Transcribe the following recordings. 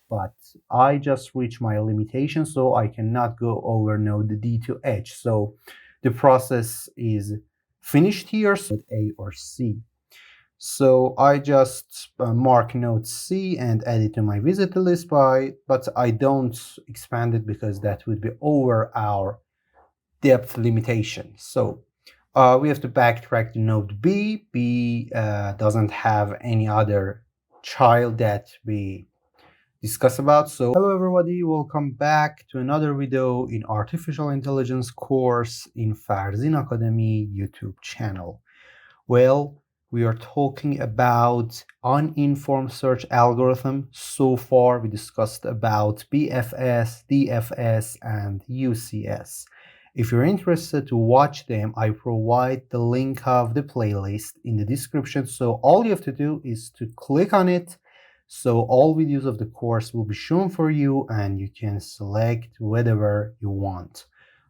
but I just reached my limitation, so I cannot go over node D to H. So the process is finished here, so A or C. So I just mark node C and add it to my visitor list but I don't expand it because that would be over our depth limitation. So we have to backtrack to node B. B doesn't have any other child that we discuss about. So hello everybody, welcome back to another video in artificial intelligence course in Farzin Academy YouTube channel. Well, we are talking about uninformed search algorithm. So far we discussed about BFS, DFS and UCS. If you're interested to watch them, I provide the link of the playlist in the description. So all you have to do is to click on it. So all videos of the course will be shown for you and you can select whatever you want.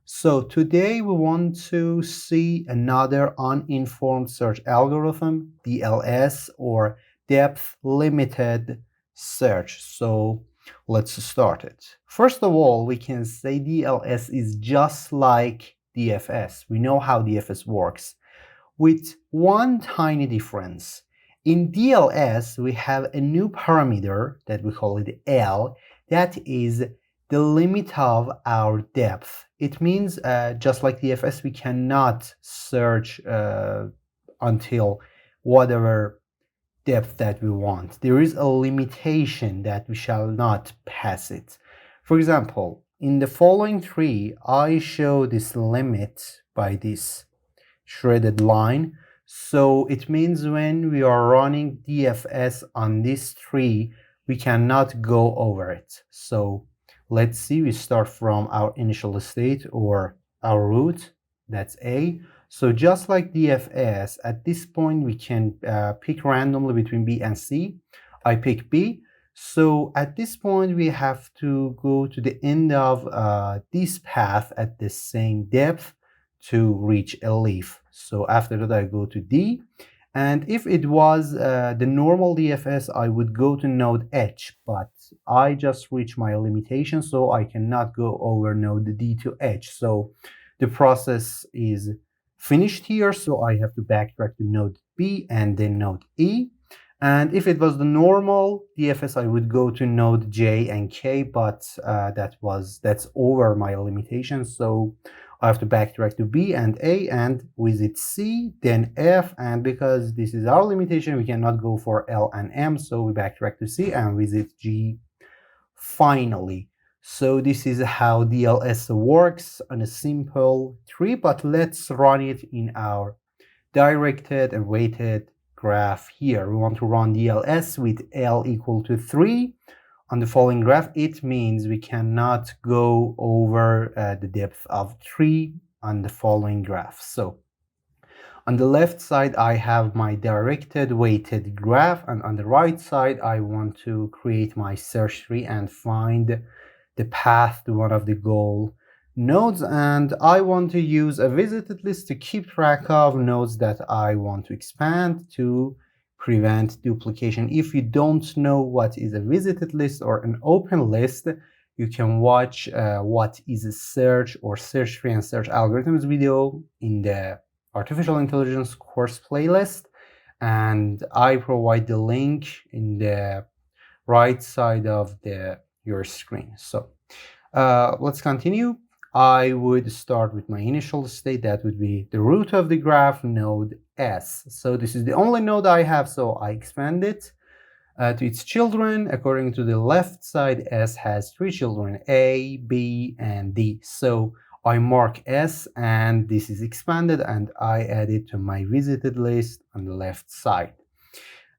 So today we want to see another uninformed search algorithm, DLS, or depth limited search. So let's start it. First of all, we can say DLS is just like DFS. We know how DFS works, with one tiny difference. In DLS, we have a new parameter that we call it L, that is the limit of our depth. It means just like DFS, we cannot search until whatever depth that we want. There is a limitation that we shall not pass it. For example, in the following tree, I show this limit by this shredded line. So it means when we are running DFS on this tree, we cannot go over it. So let's see, we start from our initial state or our root, that's A. So just like DFS, at this point we can pick randomly between B and C. I pick B. So at this point we have to go to the end of this path at the same depth to reach a leaf. So after that I go to D, and if it was the normal DFS, I would go to node H, but I just reached my limitation, so I cannot go over node D to H. So the process is finished here, so I have to backtrack to node B and then node E. And if it was the normal DFS, I would go to node J and K, but that's over my limitation, so I have to backtrack to B and A and visit C, then F, and because this is our limitation, we cannot go for L and M, so we backtrack to C and visit G finally. So this is how DLS works on a simple tree, but let's run it in our directed and weighted graph here. We want to run DLS with L equal to 3 on the following graph. It means we cannot go over the depth of 3 on the following graph. So on the left side I have my directed weighted graph, and on the right side I want to create my search tree and find the path to one of the goal nodes, and I want to use a visited list to keep track of nodes that I want to expand to prevent duplication. If you don't know what is a visited list or an open list, you can watch what is a search or search tree and search algorithms video in the artificial intelligence course playlist, and I provide the link in the right side of your screen. So let's continue. I would start with my initial state, that would be the root of the graph, node S. So this is the only node I have, so I expand it to its children. According to the left side, S has 3 children, A, B, and D. So I mark S and this is expanded and I add it to my visited list on the left side.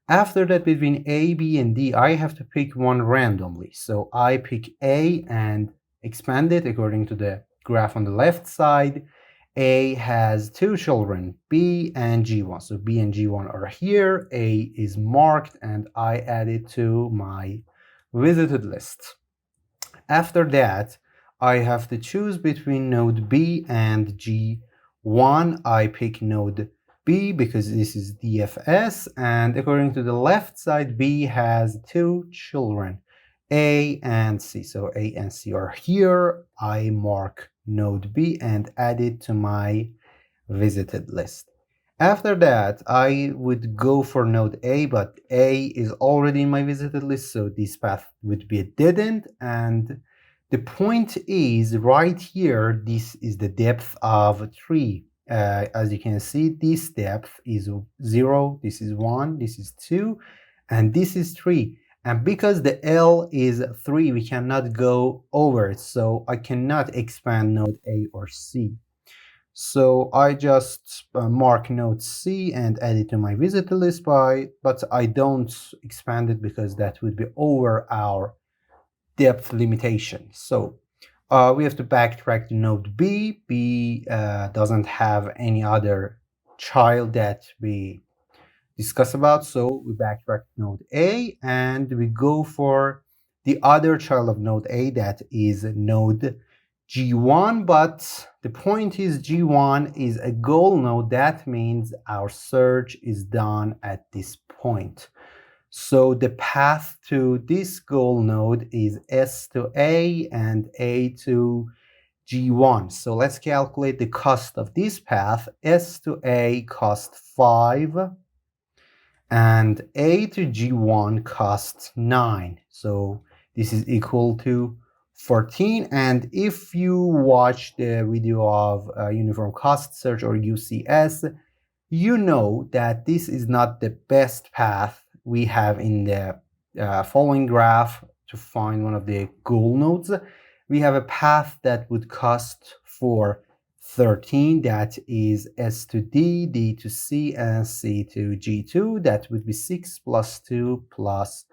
After that, between A, B, and D, I have to pick one randomly. So I pick A and expand it according to the graph on the left side. A has 2 children, B and G1. So B and G1 are here. A is marked and I add it to my visited list. After that, I have to choose between node B and G1. I pick node B because this is DFS, and according to the left side, B has 2 children, A and C. So A and C are here. I mark node B and add it to my visited list. After that, I would go for node A, but A is already in my visited list, so this path would be a dead end. And the point is right here, this is the depth of 3. As you can see, this depth is 0, this is 1, this is 2, and this is 3. And because the L is 3, we cannot go over it, so I cannot expand node A or C. So I just mark node C and add it to my visitor list but I don't expand it because that would be over our depth limitation. So we have to backtrack to node B. B doesn't have any other child that we discuss about. So we backtrack to node A and we go for the other child of node A, that is node G1. But the point is G1 is a goal node. That means our search is done at this point. So the path to this goal node is S to A and A to G1. So let's calculate the cost of this path. S to A cost 5 and A to G1 costs 9. So this is equal to 14. And if you watch the video of Uniform Cost Search or UCS, you know that this is not the best path we have in the following graph to find one of the goal nodes. We have a path that would cost for 13, that is S to D, D to C, and C to G2. That would be 6 plus 2 plus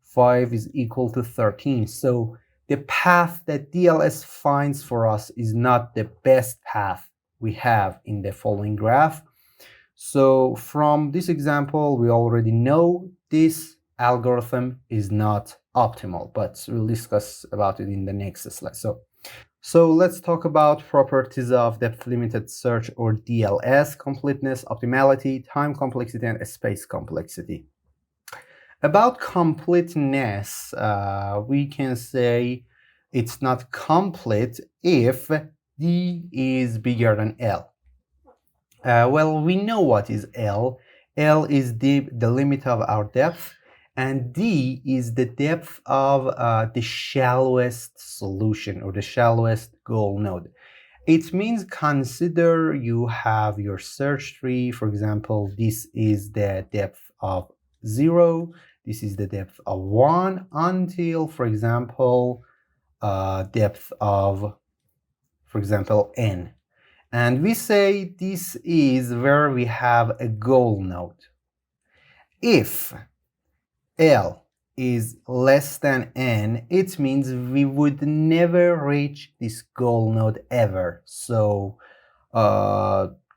5 is equal to 13. So the path that DLS finds for us is not the best path we have in the following graph. So from this example, we already know this algorithm is not optimal, but we'll discuss about it in the next slide. So let's talk about properties of depth-limited search or DLS: completeness, optimality, time complexity, and space complexity. About completeness, we can say it's not complete if D is bigger than L. Well, we know what is L. L is the limit of our depth, and D is the depth of the shallowest solution or the shallowest goal node. It means consider you have your search tree. For example, this is the depth of 0. This is the depth of 1 until, for example, depth of, for example, n. And we say this is where we have a goal node. If L is less than n, it means we would never reach this goal node ever. So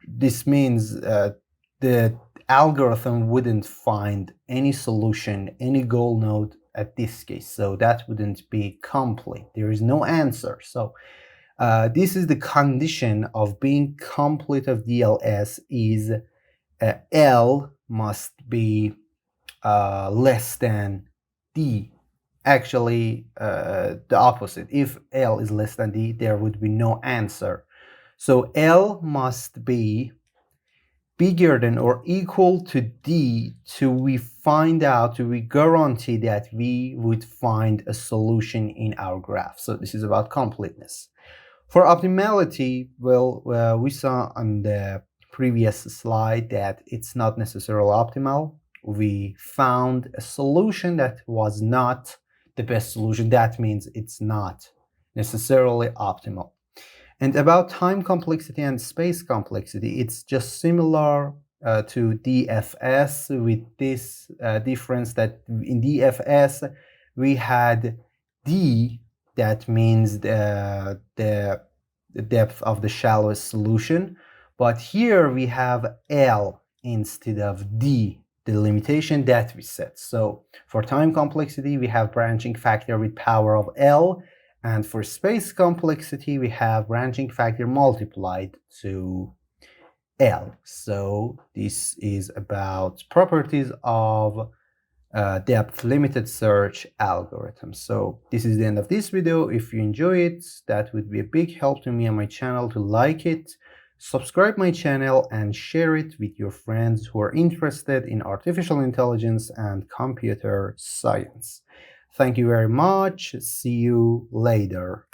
this means the algorithm wouldn't find any solution, any goal node at this case. So that wouldn't be complete. There is no answer. So this is the condition of being complete of DLS is L must be less than D. Actually, the opposite. If L is less than D, there would be no answer. So L must be bigger than or equal to D to we guarantee that we would find a solution in our graph. So this is about completeness. For optimality, well, we saw on the previous slide that it's not necessarily optimal. We found a solution that was not the best solution. That means it's not necessarily optimal. And about time complexity and space complexity, it's just similar to DFS with this difference that in DFS we had D, that means the depth of the shallowest solution, but here we have L instead of D, the limitation that we set. So for time complexity, we have branching factor with power of L, and for space complexity, we have branching factor multiplied to L. So this is about properties of depth limited search algorithm. So this is the end of this video. If you enjoy it, that would be a big help to me and my channel to like it, subscribe my channel, and share it with your friends who are interested in artificial intelligence and computer science. Thank you very much. See you later.